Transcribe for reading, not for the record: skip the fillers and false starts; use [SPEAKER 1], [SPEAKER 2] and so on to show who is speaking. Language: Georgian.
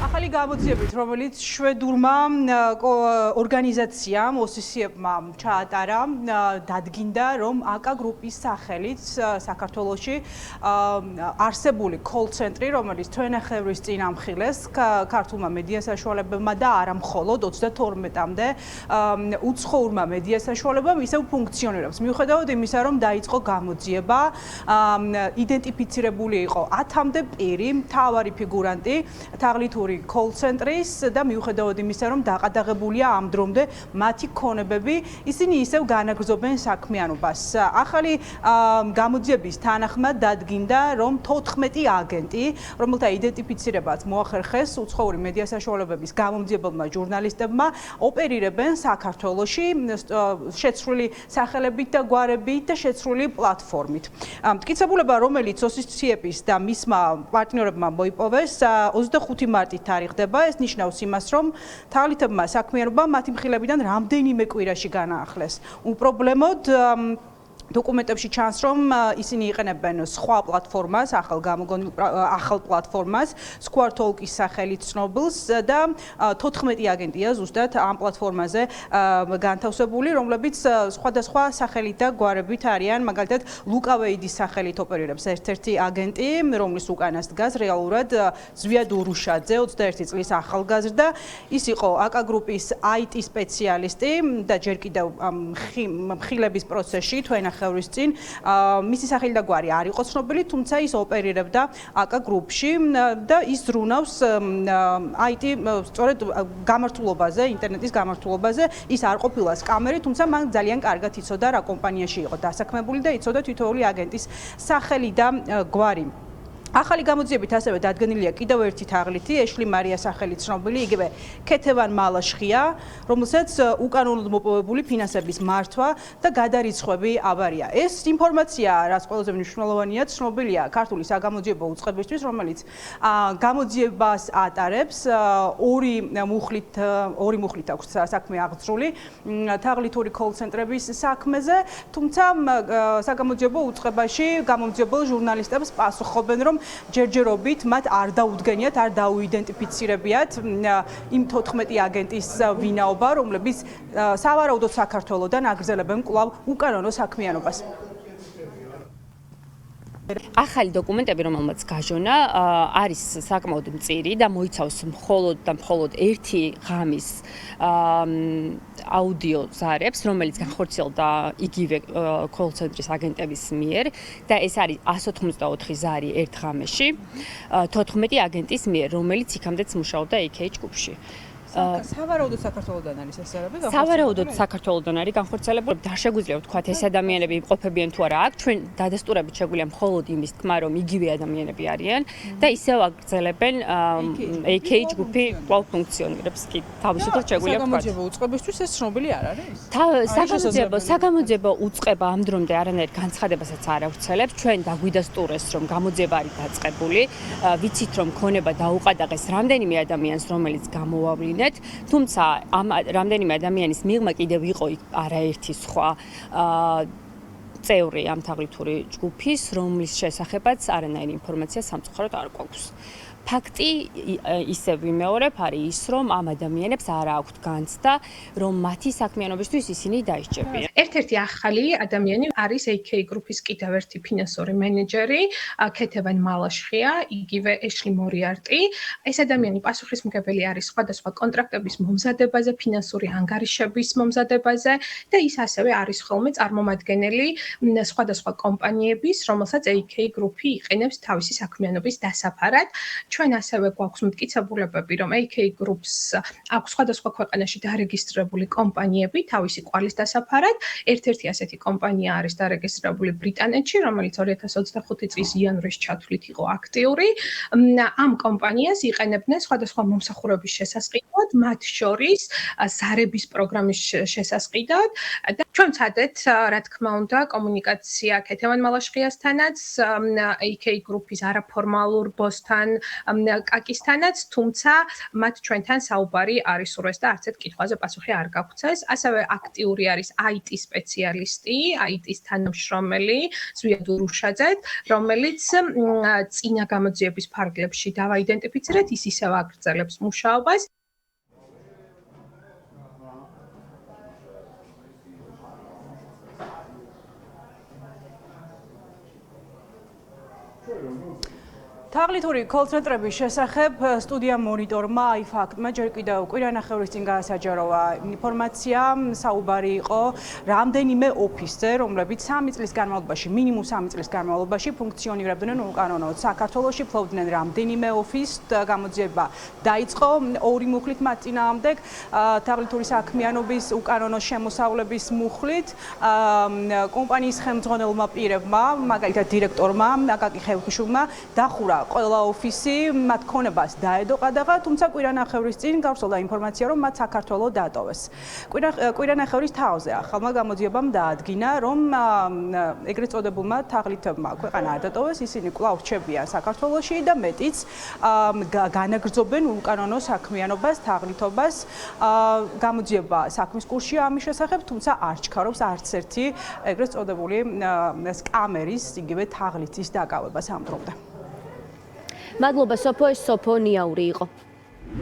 [SPEAKER 1] ახალი გამოძიებით, რომელიც შვედურმა ორგანიზაციამ OCC-მა ჩაატარა, დადგინდა, რომ აკა გრუპის სახელით საქართველოში არსებული კოლ-ცენტრი, რომელიც თვენახევრის წინ ამხილეს ქართულმა მედია საშუალებებმა და არა მხოლოდ 32-მდე უცხოურმა მედია საშუალებამ ისევ ფუნქციონირებს. მიუხედავად იმისა, რომ დაიწყო გამოძიება, იდენტიფიცირებული იყო 10-მდე პირი, მთავარი ფიგურანტი თაღლითური კოლ-ცენტრის და მიუხედავად იმისა, რომ დაყადაღებულია ამ დრომდე მათი ქონებები, ისინი ისევ განაგრძობენ საქმიანობას. ახალი გამოძიების თანახმად დადგინდა, რომ 14 აგენტი, რომელთა იდენტიფიცირებაც მოახერხეს უცხოური მედია საშუალებების გამომძიებელმა ჟურნალისტებმა, ოპერირებენ საქართველოში შეცვლილი სახელებით და გვარებით და შეცვლილი პლატფორმით. მტკიცებულება, რომელიც OCC-ების და მისმა პარტნიორებმა მოიპოვეს, 25 მარტით თარიღდება. ეს ნიშნავს იმას, რომ თაღლითებმა საქმიანობა მათი მხილებიდან რამდენიმე კვირაში განაახლეს. უპრობლემოდ დოკუმენტებში ჩანს, რომ ისინი იყენებენ სხვა პლატფორმას, ახალ პლატფორმას, Square-Talk-ის სახელით ცნობილს და 14 აგენტია ზუსტად ამ პლატფორმაზე განთავსებული, რომლებიც სხვადასხვა სახელით და გვარებით არიან, მაგალითად ლუკავეიდის სახელით ოპერირებს ერთ-ერთი აგენტი, რომლის უკანას დგას რეალურად ზვიად ურუშაძე, 21 წლის ახალგაზრდა. ის იყო აკა გრუპის IT სპეციალისტი და ჯერ კიდევ მხილების პროცესში თვენახევრის წინ მისი სახელი და გვარი არ იყო ცნობილი, თუმცა ის ოპერირებდა აკა გრუპში და ის ზრუნავს IT სწორედ გამართულობაზე, ინტერნეტის გამართულობაზე. ის არ ყოფილა სკამერი, თუმცა მან ძალიან კარგად იცოდა რა კომპანიაში იყო დასაქმებული და იცოდა თითოეული აგენტის სახელი და გვარი. ახალი გამოძიებით ასევე დადგენილია კიდევ ერთი თაღლითი, ეშლი მარია სახელით ცნობილი, იგივე ქეთევან მალაშხია, რომელსაც უკანონოდ მოპოვებული ფინანსების მართვა და გადარიცხვები აბარია. ეს ინფორმაცია, რაც ყველაზე მნიშვნელოვანია, ცნობილია ქართული საგამოძიებო უწყებისთვის, რომელიც გამოძიებას ატარებს, ორი მუხლით აქვს საქმე აღძრული თაღლითური კოლ-ცენტრების საქმეზე, თუმცა საგამოძიებო უწყებაში გამომძიებელ ჟურნალისტებს პასუხობენ, რომ ჯერჯერობით მათ არ დაუდგენიათ, არ დაუიდენტიფიცირებიათ იმ 14 აგენტის ვინაობა, რომლებიც სავარაუდოდ საქართველოდან აგრძელებენ კვლავ უკანონო საქმიანობას.
[SPEAKER 2] ახალი დოკუმენტები, რომელმაც გაჟონა, არის საკმაოდ მწირი და მოიცავს მხოლოდ ერთი ღამის აუდიო ზარებს, რომელიც განხორციელდა იგივე კოლ-ცენტრის აგენტების მიერ და ეს არის 184 ზარი ერთ ღამეში 14 აგენტის მიერ, რომელიც იქამდეც მუშაობდა AK ჯგუფში.
[SPEAKER 1] სავარაუდოდ საქართველოდან არის ეს ზარები?
[SPEAKER 2] სავარაუდოდ საქართველოდან არის განხორციელებული. არ შეგვიძლია ვთქვათ, ეს ადამიანები იმყოფებიან თუ არა აქ. ჩვენ დადასტურებით შეგვიძლია მხოლოდ იმის თქმა, რომ იგივე ადამიანები არიან და ისევ აგრძელებენ AK ჯგუფი კვლავ ფუნქციონირებს. კი, თავისუფლად შეგვიძლია ვთქვათ.
[SPEAKER 1] საგამოძიებო უწყებისთვის ეს ცნობილი არ არის?
[SPEAKER 2] საგამოძიებო უწყება ამ დრომდე არანაირ განცხადებასაც არ ავრცელებს. ჩვენ დაგვიდასტურეს, რომ გამოძიება არის დაწყებული. ვიცით, რომ ქონება დაუყადაღეს რამდენიმე ადამიანს, რომელიც გამოვავლინეს. თუმცა ამ რამდენიმე ადამიანის მიღმა კიდევ იყო არაერთი სხვა წევრი ამ თაღლითური ჯგუფის, რომლის შესახებაც არანაირი ინფორმაცია სამწუხაროდ არ გვაქვს. ფაქტი ისევ ვიმეორებ არის ის, რომ ამ ადამიანებს არ აქვთ განცდა, რომ მათი საქმიანობისთვის ისინი დაისჯებიან.
[SPEAKER 3] ერთ-ერთი ახალი ადამიანი არის AK გრუპის კიდევ ერთი ფინანსური მენეჯერი, ქეთევან მალაშხია, იგივე ეშლი მორიარტი. ეს ადამიანი პასუხისმგებელი არის სხვადასხვა კონტრაქტების მომზადებაზე, ფინანსური ანგარიშების მომზადებაზე და ის ასევე არის ხოლმე წარმომადგენელი სხვადასხვა კომპანიების, რომელსაც AK გრუპი იყენებს თავისი საქმიანობის დასაფარად. ჩვენ ასევე გვაქვს მტკიცებულებები, რომ AK Groups აქვს სხვადასხვა ქვეყანაში დარეგისტრირებული კომპანიები თავისი კვალის დასაფარად. ერთ-ერთი ასეთი კომპანია არის დარეგისტრირებული ბრიტანეთში, რომელიც 2025 წლის იანვრის ჩათვლით იყო აქტიური. ამ კომპანიას იყენებდნენ სხვადასხვა მომსახურების შესასყიდად, მათ შორის ზარების პროგრამის შესასყიდად და ჩვენ ვცადეთ, რა თქმა უნდა, კომუნიკაცია ქეთევან მალაშხიასთანაც, AK Group-ის არაფორმალურ ბოსთან კაკისთანაც, თუმცა მათ ჩვენთან საუბარი არ ისურვეს და არც ერთ კითხვაზე პასუხი არ გაგვცეს. ასევე აქტიური არის IT სპეციალისტი, IT-ს თანამშრომელი ზვიად ურუშაძე, რომელიც წინა გამოძიების ფარგლებში დავაიდენტიფიცირეთ, ის ისევ აგრძელებს მუშაობას.
[SPEAKER 1] თაღლითური კოლ-ცენტრების შესახებ სტუდია მონიტორმა აი ფაქტმა ჯერ კიდევ კვირანახევრის წინ გაასაჯაროვა ინფორმაცია, საუბარი იყო რამდენიმე ოფისზე, რომლებიც 3 წლის განმავლობაში, მინიმუმ 3 წლის განმავლობაში ფუნქციონირებდნენ უკანონოდ. საქართველოში ფლობდნენ რამდენიმე ოფისს, გამოძიება დაიწყო 2 მუხლით მათ წინააღმდეგ, თაღლითური საქმიანობის უკანონო შემოსავლების მუხლით, კომპანიის ხელმძღვანელმა პირებმა, მაგალითად დირექტორმა აკაკი ხევქიშვილმა დახურა ყველა ოფისი მათ ქონებას დაედო ყადაღა, თუმცა კვირანახევრის წინ გავრცელდა ინფორმაცია, რომ მათ საქართველოს დატოვეს. კვირანახევრის თავზე ახალმა გამოძიებამ დაადგინა, რომ ეგრეთ წოდებულმა თაღლითებმა ქვეყანა არ დატოვეს, ისინი კვლავ რჩებიან საქართველოში და მეტიც განაგრძობენ უკანონო საქმიანობას, თაღლითობას. გამოძიება საქმის კურსშია ამის შესახებ, თუმცა არ ჩქარობს არც ერთი ეგრეთ წოდებული კამერის, იგივე თაღლითის დაკავებას ამ დრომდე.
[SPEAKER 4] მადლობა სოფო, ეს სოფო ნიაური იყო.